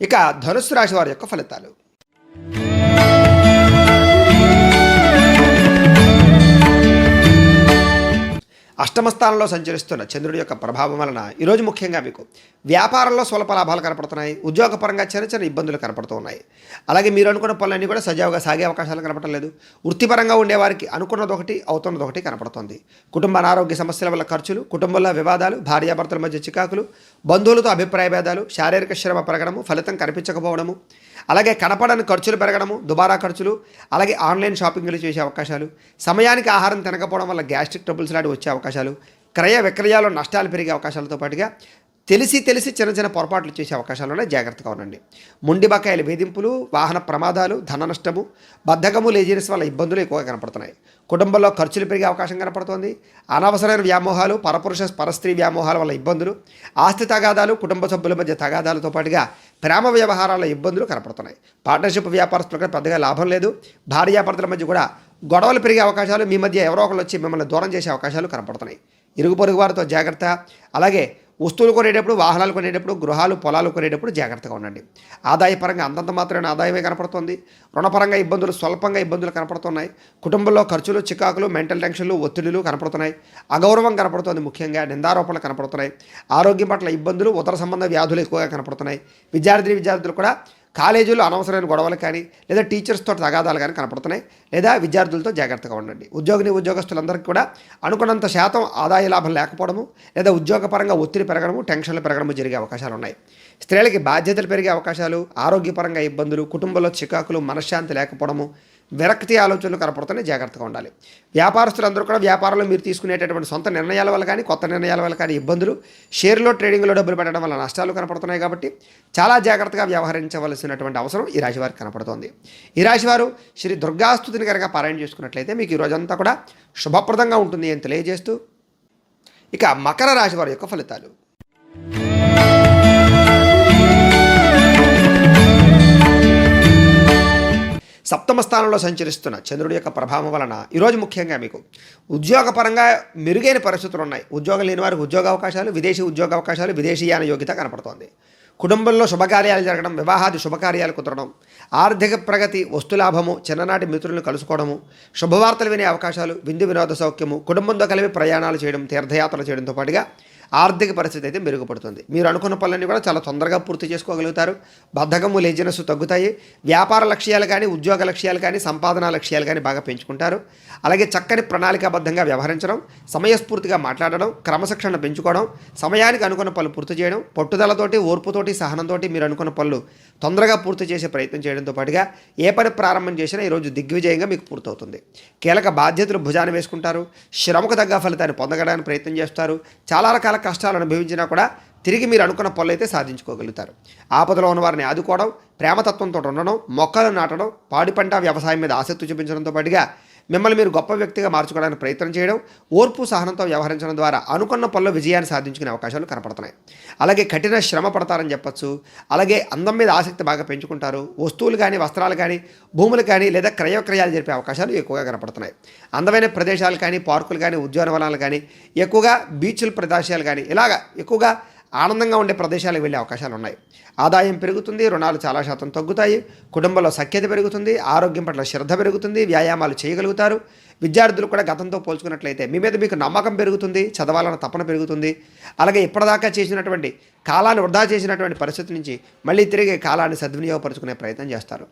ఇక ధనుస్సు రాశి వారి యొక్క ఫలితాలు. అష్టమ స్థానంలో సంచరిస్తున్న చంద్రుడి యొక్క ప్రభావం వలన ఈరోజు ముఖ్యంగా మీకు వ్యాపారంలో స్వల్ప లాభాలు కనపడుతున్నాయి. ఉద్యోగపరంగా చిన్న ఇబ్బందులు కనపడుతూ ఉన్నాయి. అలాగే మీరు అనుకున్న పనులన్నీ కూడా సజావుగా సాగే అవకాశాలు కనపడటం లేదు. వృత్తిపరంగా ఉండేవారికి అనుకున్నది ఒకటి, అవుతున్నది ఒకటి కనపడుతుంది. కుటుంబ అనారోగ్య సమస్యల వల్ల ఖర్చులు, కుటుంబంలో వివాదాలు, భార్యాభర్తల మధ్య చికాకులు, బంధువులతో అభిప్రాయ భేదాలు, శారీరక శ్రమ పెరగడము, ఫలితం కనిపించకపోవడము, అలాగే కనపడని ఖర్చులు పెరగడము, దుబారా ఖర్చులు, అలాగే ఆన్లైన్ షాపింగ్లు చేసే అవకాశాలు, సమయానికి ఆహారం తినకపోవడం వల్ల గ్యాస్ట్రిక్ ట్రబుల్స్ లాంటివి వచ్చే అవకాశాలు, క్రయ విక్రయాల్లో నష్టాలు పెరిగే అవకాశాలతో పాటుగా తెలిసి తెలిసి చిన్న చిన్న పొరపాట్లు చేసే అవకాశాలు ఉన్నాయి, జాగ్రత్తగా ఉండండి. మొండి బకాయిల వేధింపులు, వాహన ప్రమాదాలు, ధన నష్టము, బద్ధకము, లేజినెస్ వల్ల ఇబ్బందులు ఎక్కువగా కనపడుతున్నాయి. కుటుంబంలో ఖర్చులు పెరిగే అవకాశం కనపడుతోంది. అనవసరమైన వ్యామోహాలు, పరస్త్రీ వ్యామోహాల వల్ల ఇబ్బందులు, ఆస్తి తగాదాలు, కుటుంబ సభ్యుల మధ్య తగాదాలతో పాటుగా ప్రేమ వ్యవహారాల ఇబ్బందులు కనపడుతున్నాయి. పార్ట్నర్షిప్ వ్యాపారస్తులకు పెద్దగా లాభం లేదు. భార్యాభర్తల మధ్య కూడా గొడవలు పెరిగే అవకాశాలు, మీ మధ్య ఎవరో ఒకరు వచ్చి మిమ్మల్ని దూరం చేసే అవకాశాలు కనపడుతున్నాయి. ఇరుగు పొరుగు వారితో జాగ్రత్త. అలాగే వస్తువులు కొనేటప్పుడు, వాహనాలు కొనేటప్పుడు, గృహాలు, పొలాలు కొనేటప్పుడు జాగ్రత్తగా ఉండండి. ఆదాయపరంగా అంతంత మాత్రమే ఆదాయమే కనపడుతుంది. రుణపరంగా ఇబ్బందులు, స్వల్పంగా ఇబ్బందులు కనపడుతున్నాయి. కుటుంబంలో ఖర్చులు, చికాకులు, మెంటల్ టెన్షన్లు, ఒత్తిడులు కనపడుతున్నాయి. అగౌరవం కనపడుతుంది, ముఖ్యంగా నిందారోపణలు కనపడుతున్నాయి. ఆరోగ్యం పట్ల ఇబ్బందులు, ఉదర సంబంధ వ్యాధులు ఎక్కువగా కనపడుతున్నాయి. విద్యార్థులు కూడా కాలేజీలో అనవసరమైన గొడవలు కానీ, లేదా టీచర్స్తో తగాదాలు కానీ కనపడుతున్నాయి. లేదా విద్యార్థులతో జాగ్రత్తగా ఉండండి. ఉద్యోగస్తులందరికీ కూడా అనుకున్నంత శాతం ఆదాయ లాభం లేకపోవడము, లేదా ఉద్యోగపరంగా ఒత్తిడి పెరగడము, టెన్షన్లు పెరగడము జరిగే అవకాశాలు ఉన్నాయి. స్త్రీలకి బాధ్యతలు పెరిగే అవకాశాలు, ఆరోగ్యపరంగా ఇబ్బందులు, కుటుంబంలో చికాకులు, మనశ్శాంతి లేకపోవడము, విరక్తి ఆలోచనలు కనపడుతున్నాయి, జాగ్రత్తగా ఉండాలి. వ్యాపారస్తులందరూ కూడా వ్యాపారంలో మీరు తీసుకునేటటువంటి సొంత నిర్ణయాల వల్ల కానీ, కొత్త నిర్ణయాల వల్ల కానీ ఇబ్బందులు, షేర్లో ట్రేడింగ్లో డబ్బులు పెట్టడం వల్ల నష్టాలు కనపడుతున్నాయి. కాబట్టి చాలా జాగ్రత్తగా వ్యవహరించవలసినటువంటి అవసరం ఈ రాశి వారికి కనపడుతోంది. ఈ రాశివారు శ్రీ దుర్గాస్తుతిని కనుక పారాయణ చేసుకున్నట్లయితే మీకు ఈ రోజంతా కూడా శుభప్రదంగా ఉంటుంది అని తెలియజేస్తూ, ఇక మకర రాశి వారి యొక్క ఫలితాలు. సప్తమ స్థానంలో సంచరిస్తున్న చంద్రుడి యొక్క ప్రభావం వలన ఈరోజు ముఖ్యంగా మీకు ఉద్యోగపరంగా మెరుగైన పరిస్థితులు ఉన్నాయి. ఉద్యోగం లేని వారికి ఉద్యోగ అవకాశాలు, విదేశీ ఉద్యోగ అవకాశాలు, విదేశీయాన యోగ్యత కనపడుతోంది. కుటుంబంలో శుభకార్యాలు జరగడం, వివాహాది శుభకార్యాలు కుదరడం, ఆర్థిక ప్రగతి, వస్తులాభము, చిన్ననాటి మిత్రులను కలుసుకోవడము, శుభవార్తలు వినే అవకాశాలు, విందు వినోద సౌఖ్యము, కుటుంబంతో కలిపి ప్రయాణాలు చేయడం, తీర్థయాత్రలు చేయడంతో పాటుగా ఆర్థిక పరిస్థితి అయితే మెరుగుపడుతుంది. మీరు అనుకున్న పనులన్నీ కూడా చాలా తొందరగా పూర్తి చేసుకోగలుగుతారు. బద్ధకము, లేజినెస్ తగ్గుతాయి. వ్యాపార లక్ష్యాలు కానీ, ఉద్యోగ లక్ష్యాలు కానీ, సంపాదనా లక్ష్యాలు కానీ బాగా పెంచుకుంటారు. అలాగే చక్కని ప్రణాళికాబద్ధంగా వ్యవహరించడం, సమయస్ఫూర్తిగా మాట్లాడడం, క్రమశిక్షణ పెంచుకోవడం, సమయానికి అనుకున్న పనులు పూర్తి చేయడం, పట్టుదలతోటి, ఓర్పుతోటి, సహనంతో మీరు అనుకున్న పనులు తొందరగా పూర్తి చేసే ప్రయత్నం చేయడంతో పాటుగా ఏ పని ప్రారంభం చేసినా ఈరోజు దిగ్విజయంగా మీకు పూర్తవుతుంది. కీలక బాధ్యతలు భుజాన వేసుకుంటారు. శ్రమకు తగ్గ ఫలితాన్ని పొందడానికి ప్రయత్నం చేస్తారు. చాలా రకాల కష్టాలు అనుభవించినా కూడా తిరిగి మీరు అనుకున్న పనులు అయితే సాధించుకోగలుగుతారు. ఆపదలో ఉన్న వారిని ఆదుకోవడం, ప్రేమతత్వంతో ఉండడం, మొక్కలు నాటడం, పాడి పంట వ్యవసాయం మీద ఆసక్తి చూపించడంతో పాటుగా మిమ్మల్ని మీరు గొప్ప వ్యక్తిగా మార్చుకోవడానికి ప్రయత్నం చేయడం, ఓర్పు సహనంతో వ్యవహరించడం ద్వారా అనుకున్న పనుల్లో విజయాన్ని సాధించుకునే అవకాశాలు కనపడుతున్నాయి. అలాగే కఠిన శ్రమ పడతారని చెప్పచ్చు. అలాగే అందం మీద ఆసక్తి బాగా పెంచుకుంటారు. వస్తువులు కానీ, వస్త్రాలు కానీ, భూములు కానీ, లేదా క్రయవిక్రయాలు జరిపే అవకాశాలు ఎక్కువగా కనపడుతున్నాయి. అందమైన ప్రదేశాలు కానీ, పార్కులు కానీ, ఉద్యానవనాలు కానీ, ఎక్కువగా బీచ్ల ప్రదేశాలు కానీ, ఇలాగా ఎక్కువగా ఆనందంగా ఉండే ప్రదేశాలకు వెళ్ళే అవకాశాలు ఉన్నాయి. ఆదాయం పెరుగుతుంది, రుణాలు చాలా శాతం తగ్గుతాయి, కుటుంబంలో సఖ్యత పెరుగుతుంది, ఆరోగ్యం పట్ల శ్రద్ధ పెరుగుతుంది, వ్యాయామాలు చేయగలుగుతారు. విద్యార్థులు కూడా గతంతో పోల్చుకున్నట్లయితే మీ మీద మీకు నమ్మకం పెరుగుతుంది, చదవాలన్న తపన పెరుగుతుంది. అలాగే ఇప్పటిదాకా చేసినటువంటి కాలాన్ని వృధా చేసినటువంటి పరిస్థితి నుంచి మళ్ళీ తిరిగి కాలాన్ని సద్వినియోగపరుచుకునే ప్రయత్నం చేస్తారు.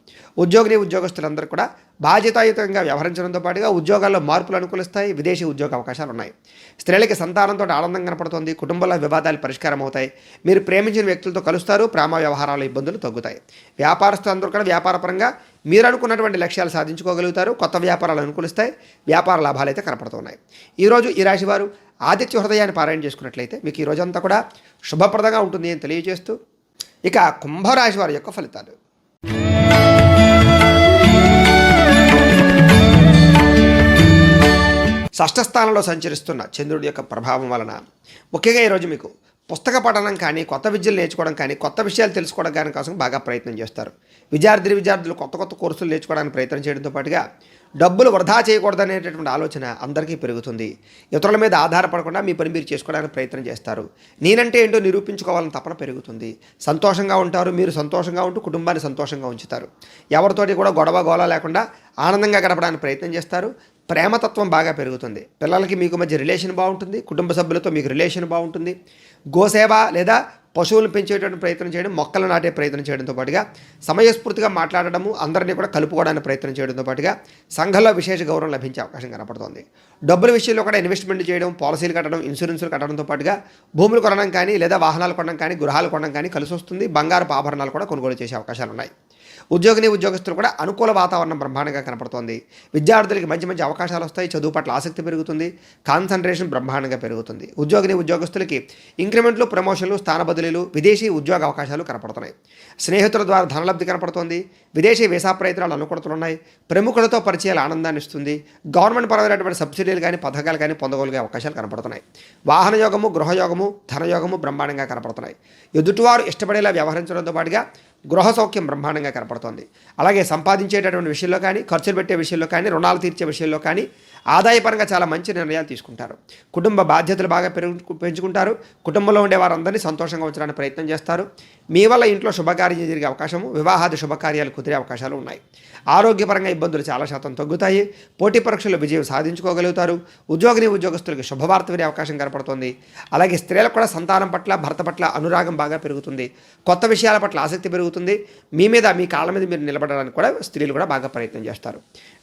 ఉద్యోగస్తులందరూ కూడా బాధ్యతాయుతంగా వ్యవహరించడంతో పాటుగా ఉద్యోగాల్లో మార్పులు అనుకూలిస్తాయి. విదేశీ ఉద్యోగ అవకాశాలు ఉన్నాయి. స్త్రీలకి సంతానంతో ఆనందం కనపడుతుంది. కుటుంబంలో వివాదాలు పరిష్కారం అవుతాయి. మీరు ప్రేమించిన వ్యక్తులతో కలుస్తారు. ప్రేమ వ్యవహారాల ఇబ్బందులు తగ్గుతాయి. వ్యాపారస్తులందరూ కూడా వ్యాపారపరంగా మీరు అనుకున్నటువంటి లక్ష్యాలు సాధించుకోగలుగుతారు. కొత్త వ్యాపారాలు అనుకూలిస్తాయి. వ్యాపార లాభాలు అయితే కనపడుతున్నాయి. ఈరోజు ఈ రాశి వారు ఆదిత్య హృదయాన్ని పారాయణ చేసుకున్నట్లయితే మీకు ఈ రోజంతా కూడా శుభప్రదంగా ఉంటుంది అని తెలియజేస్తూ, ఇక కుంభరాశి వారి యొక్క ఫలితాలు. షష్ఠ స్థానంలో సంచరిస్తున్న చంద్రుడి యొక్క ప్రభావం వలన ముఖ్యంగా ఈరోజు మీకు పుస్తక పఠనం కానీ, కొత్త విద్యలు నేర్చుకోవడం కానీ, కొత్త విషయాలు తెలుసుకోవడం కానీ కోసం బాగా ప్రయత్నం చేస్తారు. విద్యార్థులు కొత్త కోర్సులు నేర్చుకోవడానికి ప్రయత్నం చేయడంతో పాటుగా డబ్బులు వృధా చేయకూడదనేటటువంటి ఆలోచన అందరికీ పెరుగుతుంది. ఇతరుల మీద ఆధారపడకుండా మీ పని మీరు చేసుకోవడానికి ప్రయత్నం చేస్తారు. నేనంటే ఏంటో నిరూపించుకోవాలని తపన పెరుగుతుంది. సంతోషంగా ఉంటారు. మీరు సంతోషంగా ఉంటూ కుటుంబాన్ని సంతోషంగా ఉంచుతారు. ఎవరితోటి కూడా గొడవ లేకుండా ఆనందంగా గడపడానికి ప్రయత్నం చేస్తారు. ప్రేమతత్వం బాగా పెరుగుతుంది. పిల్లలకి మీకు మధ్య రిలేషన్ బాగుంటుంది. కుటుంబ సభ్యులతో మీకు రిలేషన్ బాగుంటుంది. గోసేవ లేదా పశువులను పెంచేటువంటి ప్రయత్నం చేయడం, మొక్కలు నాటే ప్రయత్నం చేయడంతో పాటుగా సమయస్ఫూర్తిగా మాట్లాడడము, అందరినీ కూడా కలుపుకోవడానికి ప్రయత్నం చేయడంతో పాటుగా సంఘంలో విశేష గౌరవం లభించే అవకాశం కనపడుతుంది. డబ్బుల విషయంలో కూడా ఇన్వెస్ట్మెంట్ చేయడం, పాలసీలు కట్టడం, ఇన్సూరెన్సులు కట్టడంతో పాటుగా భూములు కొనడం కానీ, లేదా వాహనాలు కొనడం కానీ, గృహాలు కొనడం కానీ కలిసి వస్తుంది. బంగారపు ఆభరణాలు కూడా కొనుగోలు చేసే అవకాశాలు ఉన్నాయి. ఉద్యోగస్తులు కూడా అనుకూల వాతావరణం బ్రహ్మాండంగా కనపడుతోంది. విద్యార్థులకి మంచి మంచి అవకాశాలు వస్తాయి. చదువు పట్ల ఆసక్తి పెరుగుతుంది. కాన్సన్ట్రేషన్ బ్రహ్మాండంగా పెరుగుతుంది. ఉద్యోగస్తులకి ఇంక్రిమెంట్లు, ప్రమోషన్లు, స్థాన బదిలీలు, విదేశీ ఉద్యోగ అవకాశాలు కనపడుతున్నాయి. స్నేహితుల ద్వారా ధనలబ్ధి కనపడుతోంది. విదేశీ వీసా ప్రయత్నాలు అనుకూలతలున్నాయి. ప్రముఖులతో పరిచయాలు ఆనందాన్ని ఇస్తుంది. గవర్నమెంట్ పరమైనటువంటి సబ్సిడీలు కానీ పథకాలు కానీ పొందగలిగే అవకాశాలు కనపడుతున్నాయి. వాహన యోగము, గృహయోగము, ధనయోగము బ్రహ్మాండంగా కనపడుతున్నాయి. ఎదుటివారు ఇష్టపడేలా వ్యవహరించడంతో పాటుగా గృహ సౌఖ్యం బ్రహ్మాండంగా కనపడుతోంది. అలాగే సంపాదించేటటువంటి విషయంలో కానీ, ఖర్చులు పెట్టే విషయంలో కానీ, రుణాలు తీర్చే విషయంలో కానీ ఆదాయపరంగా చాలా మంచి నిర్ణయాలు తీసుకుంటారు. కుటుంబ బాధ్యతలు బాగా పెంచుకుంటారు. కుటుంబంలో ఉండే వారందరినీ సంతోషంగా ఉంచడానికి ప్రయత్నం చేస్తారు. మీ వల్ల ఇంట్లో శుభకార్యం జరిగే అవకాశము, వివాహాది శుభకార్యాలు కుదిరే అవకాశాలు ఉన్నాయి. ఆరోగ్యపరంగా ఇబ్బందులు చాలా శాతం తగ్గుతాయి. పోటీ పరీక్షల్లో విజయం సాధించుకోగలుగుతారు. ఉద్యోగస్తులకి శుభవార్త వినే అవకాశం కనపడుతుంది. అలాగే స్త్రీలకు కూడా సంతానం పట్ల, భర్త పట్ల అనురాగం బాగా పెరుగుతుంది. కొత్త విషయాల పట్ల ఆసక్తి పెరుగుతుంది. మీ కాళ్ళ మీద మీరు నిలబడడానికి కూడా స్త్రీలు కూడా బాగా ప్రయత్నం చేస్తారు.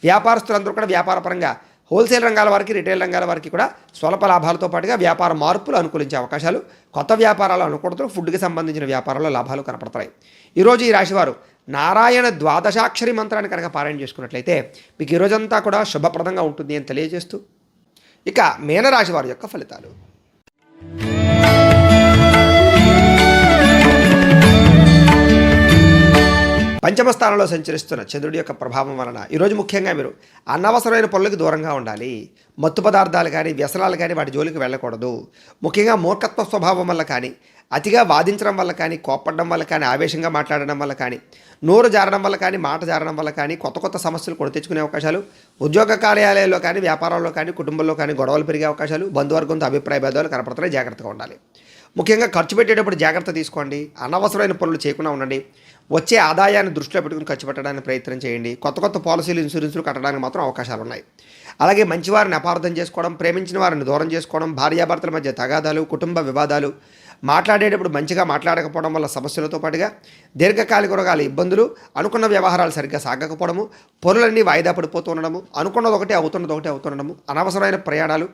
వ్యాపారస్తులందరూ కూడా వ్యాపారపరంగా హోల్సేల్ రంగాల వారికి, రిటైల్ రంగాల వారికి కూడా స్వల్ప లాభాలతో పాటుగా వ్యాపార మార్పులు అనుకూలించే అవకాశాలు, కొత్త వ్యాపారాలు అనుకూలతలు, ఫుడ్కి సంబంధించిన వ్యాపారాల్లో లాభాలు కనపడతాయి. ఈరోజు ఈ రాశివారు నారాయణ ద్వాదశాక్షరి మంత్రాన్ని కనుక పారాయణ చేసుకున్నట్లయితే మీకు ఈ రోజంతా కూడా శుభప్రదంగా ఉంటుంది అని తెలియజేస్తూ, ఇక మీనరాశి వారి యొక్క ఫలితాలు. పంచమ స్థానంలో సంచరిస్తున్న చంద్రుడి యొక్క ప్రభావం వలన ఈరోజు ముఖ్యంగా మీరు అనవసరమైన పనులకు దూరంగా ఉండాలి. మత్తు పదార్థాలు కానీ, వ్యసనాలు కానీ వాటి జోలికి వెళ్ళకూడదు. ముఖ్యంగా మూర్ఖత్వ స్వభావం వల్ల కానీ, అతిగా వాదించడం వల్ల కానీ, కోప్పడడం వల్ల కానీ, ఆవేశంగా మాట్లాడడం వల్ల కానీ, నోరు జారడం వల్ల కానీ, మాట జారడం వల్ల కానీ కొత్త సమస్యలు కొని తెచ్చుకునే అవకాశాలు, ఉద్యోగ కార్యాలయాల్లో కానీ, వ్యాపారాల్లో కానీ, కుటుంబంలో కానీ గొడవలు పెరిగే అవకాశాలు, బంధువర్గంతో అభిప్రాయ భేదాలు కనపడుతున్నాయి. జాగ్రత్తగా ఉండాలి. ముఖ్యంగా ఖర్చు పెట్టేటప్పుడు జాగ్రత్త తీసుకోండి. అనవసరమైన పనులు చేయకుండా ఉండండి. వచ్చే ఆదాయాన్ని దృష్టిలో పెట్టుకుని ఖర్చు పెట్టడానికి ప్రయత్నం చేయండి. కొత్త పాలసీలు, ఇన్సూరెన్సులు కట్టడానికి మాత్రం అవకాశాలు ఉన్నాయి. అలాగే మంచివారిని అపార్థం చేసుకోవడం, ప్రేమించిన వారిని దూరం చేసుకోవడం, భార్యాభర్తల మధ్య తగాదాలు, కుటుంబ వివాదాలు, మాట్లాడేటప్పుడు మంచిగా మాట్లాడకపోవడం వల్ల సమస్యలతో పాటుగా దీర్ఘకాలిక రోగాల ఇబ్బందులు, అనుకున్న వ్యవహారాలు సరిగ్గా సాగకపోవడము, పనులన్నీ వాయిదా పడిపోతూ ఉండడము, అనుకున్నది ఒకటే అవుతుండడము, అనవసరమైన ప్రయాణాలు,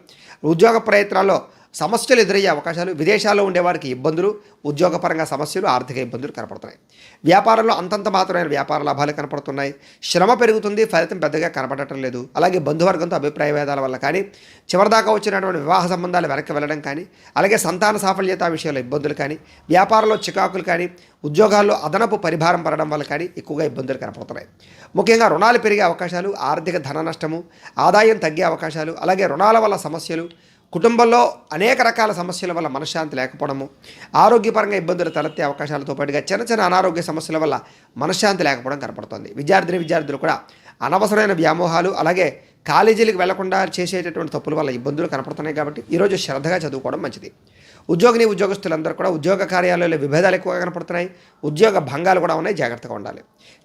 ఉద్యోగ ప్రయత్నాల్లో సమస్యలు ఎదురయ్యే అవకాశాలు, విదేశాల్లో ఉండేవారికి ఇబ్బందులు, ఉద్యోగపరంగా సమస్యలు, ఆర్థిక ఇబ్బందులు కనపడుతున్నాయి. వ్యాపారంలో అంతంత మాత్రమైన వ్యాపార లాభాలు కనపడుతున్నాయి. శ్రమ పెరుగుతుంది, ఫలితం పెద్దగా కనపడటం లేదు. అలాగే బంధువర్గంతో అభిప్రాయ భేదాల వల్ల కానీ, చివరిదాకా వచ్చినటువంటి వివాహ సంబంధాలు వెనక్కి వెళ్ళడం కానీ, అలాగే సంతాన సాఫల్యత విషయంలో ఇబ్బందులు కానీ, వ్యాపారంలో చికాకులు కానీ, ఉద్యోగాల్లో అదనపు పరిభారం పడడం వల్ల కానీ ఎక్కువగా ఇబ్బందులు కనపడుతున్నాయి. ముఖ్యంగా రుణాలు పెరిగే అవకాశాలు, ఆర్థిక ధన నష్టము, ఆదాయం తగ్గే అవకాశాలు, అలాగే రుణాల వల్ల సమస్యలు, కుటుంబంలో అనేక రకాల సమస్యల వల్ల మనశ్శాంతి లేకపోవడము, ఆరోగ్యపరంగా ఇబ్బందులు తలెత్తే అవకాశాలతో పాటుగా చిన్న అనారోగ్య సమస్యల వల్ల మనశ్శాంతి లేకపోవడం కనపడుతుంది. విద్యార్థులు కూడా అనవసరమైన వ్యామోహాలు, అలాగే కాలేజీలకు వెళ్లకుండా చేసేటటువంటి తప్పుల వల్ల ఇబ్బందులు కనపడుతున్నాయి. కాబట్టి ఈరోజు శ్రద్ధగా చదువుకోవడం మంచిది. ఉద్యోగస్తులందరూ కూడా ఉద్యోగ కార్యాలయాల్లో విభేదాలు ఎక్కువగా కనపడుతున్నాయి. ఉద్యోగ భంగాలు కూడా ఉన్నాయి. జాగ్రత్తగా ఉండాలి.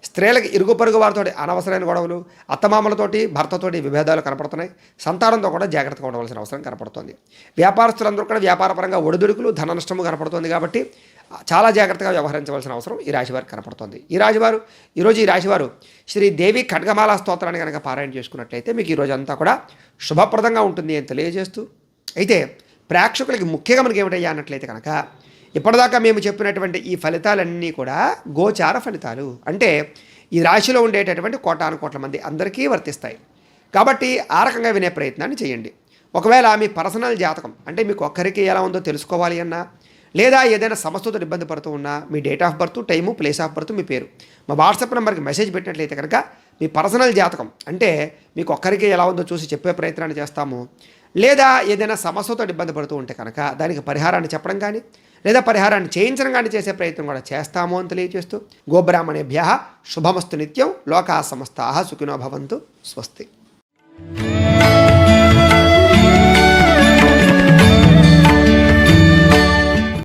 స్త్రీలకు ఇరుగు పొరుగు వారితో అనవసరమైన గొడవలు, అత్తమామలతోటి, భర్తతోటి విభేదాలు కనపడుతున్నాయి. సంతానంతో కూడా జాగ్రత్తగా ఉండవలసిన అవసరం కనపడుతుంది. వ్యాపారస్తులందరూ కూడా వ్యాపారపరంగా ఒడిదుడుకులు, ధన నష్టము కనపడుతుంది. కాబట్టి చాలా జాగ్రత్తగా వ్యవహరించవలసిన అవసరం ఈ రాశివారికి కనపడుతుంది. ఈరోజు ఈ రాశివారు శ్రీ దేవి ఖడ్గమాల స్తోత్రాన్ని కనుక పారాయణ చేసుకున్నట్లయితే మీకు ఈరోజు అంతా కూడా శుభప్రదంగా ఉంటుంది అని తెలియజేస్తూ, అయితే ప్రేక్షకులకి ముఖ్యంగా మనకి ఏమిటయ్యా అన్నట్లయితే కనుక ఇప్పటిదాకా మేము చెప్పినటువంటి ఈ ఫలితాలన్నీ కూడా గోచార ఫలితాలు, అంటే ఈ రాశిలో ఉండేటటువంటి కోటాను మంది అందరికీ వర్తిస్తాయి. కాబట్టి ఆ రకంగా వినే ప్రయత్నాన్ని చేయండి. ఒకవేళ మీ పర్సనల్ జాతకం, అంటే మీకు ఒక్కరికి ఎలా ఉందో తెలుసుకోవాలి అన్నా, లేదా ఏదైనా సమస్యతో ఇబ్బంది పడుతూ ఉన్నా, మీ date of birth, time, place of birth, మీ పేరు మా వాట్సాప్ నెంబర్కి మెసేజ్ పెట్టినట్లయితే కనుక మీ పర్సనల్ జాతకం, అంటే మీకు ఒక్కరికి ఎలా ఉందో చూసి చెప్పే ప్రయత్నాన్ని చేస్తాము. లేదా ఏదైనా సమస్యతో ఇబ్బంది పడుతూ ఉంటే కనుక దానికి పరిహారాన్ని చెప్పడం కానీ, లేదా పరిహారాన్ని చేయించడం కానీ చేసే ప్రయత్నం కూడా చేస్తాము అని తెలియజేస్తూ, గోబ్రాహ్మణేభ్యః శుభమస్తు నిత్యం, లోకా సమస్తాః సుఖినో భవంతు, స్వస్తి.